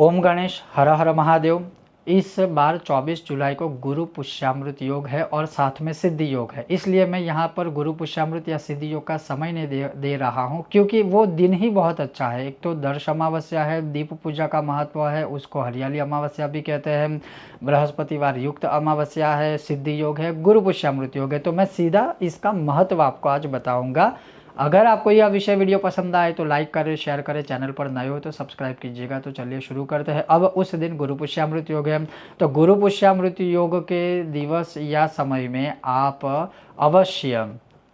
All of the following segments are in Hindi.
ओम गणेश हर हर महादेव। इस बार 24 जुलाई को गुरु पुष्यामृत योग है और साथ में सिद्धि योग है, इसलिए मैं यहाँ पर गुरु पुष्यामृत या सिद्धि योग का समय नहीं दे रहा हूँ, क्योंकि वो दिन ही बहुत अच्छा है। एक तो दर्श अमावस्या है, दीप पूजा का महत्व है, उसको हरियाली अमावस्या भी कहते हैं, बृहस्पतिवार युक्त अमावस्या है, सिद्धि योग है, गुरु पुष्यामृत योग है। तो मैं सीधा इसका महत्व आपको आज बताऊँगा। अगर आपको यह विषय वीडियो पसंद आए तो लाइक करें, शेयर करें, चैनल पर नए हो तो सब्सक्राइब कीजिएगा। तो चलिए शुरू करते हैं। अब उस दिन गुरु पुष्यामृत योग है, तो गुरु पुष्यामृत योग के दिवस या समय में आप अवश्य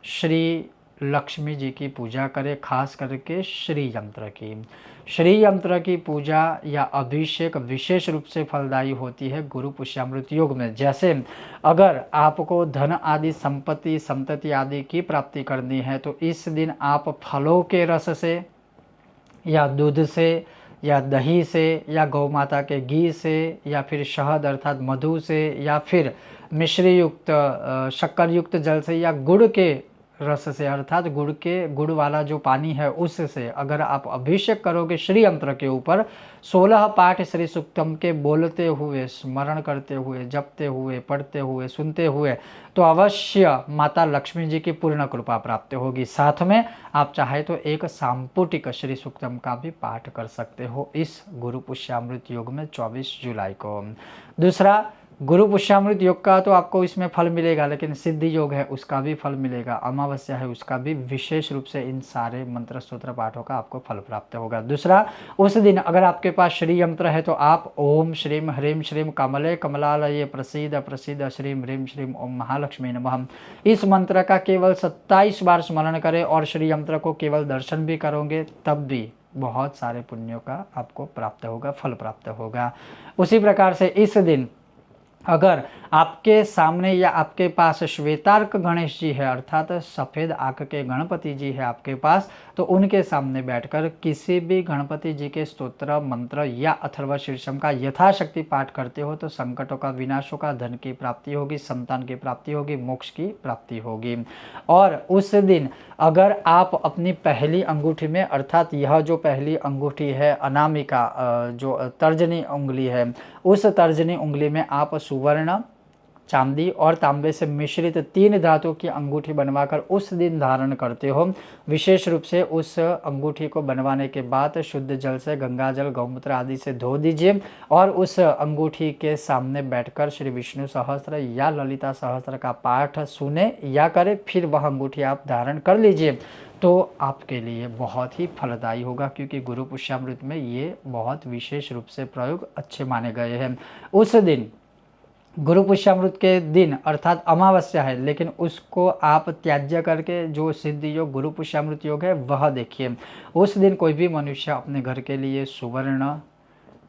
श्री लक्ष्मी जी की पूजा करें, खास करके श्री यंत्र की पूजा या अभिषेक विशेष रूप से फलदायी होती है गुरु पुष्यामृत योग में। जैसे अगर आपको धन आदि संपत्ति संतति आदि की प्राप्ति करनी है तो इस दिन आप फलों के रस से या दूध से या दही से या गौ माता के घी से या फिर शहद अर्थात मधु से या फिर मिश्री युक्त शक्कर युक्त जल से या गुड़ के रस से अर्थात गुड़ वाला जो पानी है उससे अगर आप अभिषेक करोगे श्री यंत्र के ऊपर 16 पाठ श्री सूक्तम के बोलते हुए, स्मरण करते हुए, जपते हुए, पढ़ते हुए, सुनते हुए, तो अवश्य माता लक्ष्मी जी की पूर्ण कृपा प्राप्त होगी। साथ में आप चाहे तो एक सांपुटिक श्री सूक्तम का भी पाठ कर सकते हो इस गुरु पुष्यामृत योग में 24 जुलाई को। दूसरा, गुरु पुष्यामृत योग का तो आपको इसमें फल मिलेगा, लेकिन सिद्धि योग है उसका भी फल मिलेगा, अमावस्या है उसका भी विशेष रूप से इन सारे मंत्र स्तोत्र पाठों का आपको फल प्राप्त होगा। दूसरा, उस दिन अगर आपके पास श्री यंत्र है तो आप ओम श्रीम ह्रीम श्रीम कमले कमलालये प्रसीद प्रसीद श्रीम ह्रीम श्रीम ओम महालक्ष्मी नमः इस मंत्र का केवल 27 बार स्मरण करें और श्री यंत्र को केवल दर्शन भी करोगे तब भी बहुत सारे पुण्यों का आपको प्राप्त होगा, फल प्राप्त होगा। उसी प्रकार से इस दिन अगर आपके सामने या आपके पास श्वेतार्क गणेश जी है अर्थात सफ़ेद आंख के गणपति जी है आपके पास, तो उनके सामने बैठकर किसी भी गणपति जी के स्तोत्र मंत्र या अथर्व शीर्षम का यथाशक्ति पाठ करते हो तो संकटों का विनाश होगा, धन की प्राप्ति होगी, संतान की प्राप्ति होगी, मोक्ष की प्राप्ति होगी। और उस दिन अगर आप अपनी पहली अंगूठी में अर्थात यह जो पहली अंगूठी है अनामिका जो तर्जनी उंगली है, उस तर्जनी उंगली में आप सुवर्ण, चांदी और तांबे से मिश्रित 3 धातु की अंगूठी बनवाकर उस दिन धारण करते हो। विशेष रूप से उस अंगूठी को बनवाने के बाद शुद्ध जल से, गंगा जल, गौमूत्र आदि से धो दीजिए और उस अंगूठी के सामने बैठकर श्री विष्णु सहस्त्र या ललिता सहस्त्र का पाठ सुने या करें, फिर वह अंगूठी आप धारण कर लीजिए तो आपके लिए बहुत ही फलदायी होगा, क्योंकि गुरु पुष्यामृत में ये बहुत विशेष रूप से प्रयोग अच्छे माने गए हैं। उस दिन गुरु पुष्यामृत के दिन अर्थात अमावस्या है, लेकिन उसको आप त्याज्य करके जो सिद्धि योग गुरु पुष्यामृत योग है वह देखिए। उस दिन कोई भी मनुष्य अपने घर के लिए सुवर्ण,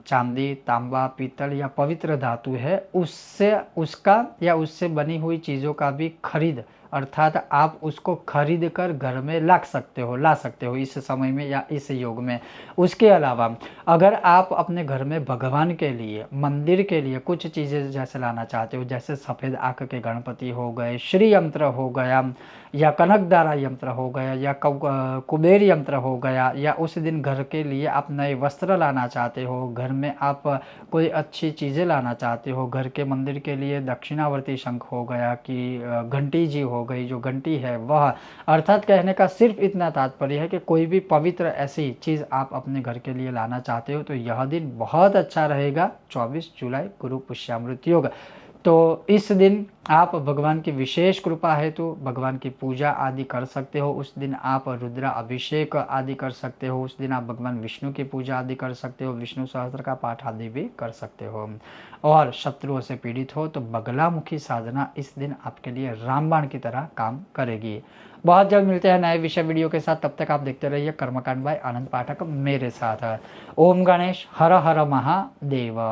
चांदी, तांबा, पीतल या पवित्र धातु है उससे बनी हुई चीज़ों का भी खरीद अर्थात आप उसको खरीद कर घर में ला सकते हो इस समय में या इस योग में। उसके अलावा अगर आप अपने घर में भगवान के लिए, मंदिर के लिए कुछ चीज़ें जैसे लाना चाहते हो, जैसे सफ़ेद आंख के गणपति हो गए, श्री यंत्र हो गया या कनकदारा यंत्र हो गया या कुबेर यंत्र हो गया, या उस दिन घर के लिए आप नए वस्त्र लाना चाहते हो, घर में आप कोई अच्छी चीज़ें लाना चाहते हो, घर के मंदिर के लिए दक्षिणावर्ती शंख हो गया कि घंटी जी हो गई, जो घंटी है वह, अर्थात कहने का सिर्फ इतना तात्पर्य है कि कोई भी पवित्र ऐसी चीज़ आप अपने घर के लिए लाना चाहते हो तो यह दिन बहुत अच्छा रहेगा 24 जुलाई गुरु पुष्यामृत योग। तो इस दिन आप भगवान की विशेष कृपा है तो भगवान की पूजा आदि कर सकते हो। उस दिन आप रुद्र अभिषेक आदि कर सकते हो। उस दिन आप भगवान विष्णु की पूजा आदि कर सकते हो, विष्णु सहस्त्र का पाठ आदि भी कर सकते हो। और शत्रुओं से पीड़ित हो तो बगलामुखी साधना इस दिन आपके लिए रामबाण की तरह काम करेगी। बहुत जल्द मिलते हैं नए विषय वीडियो के साथ, तब तक आप देखते रहिए कर्मकांड बाय आनंद पाठक मेरे साथ। ओम गणेश हर हर महादेव।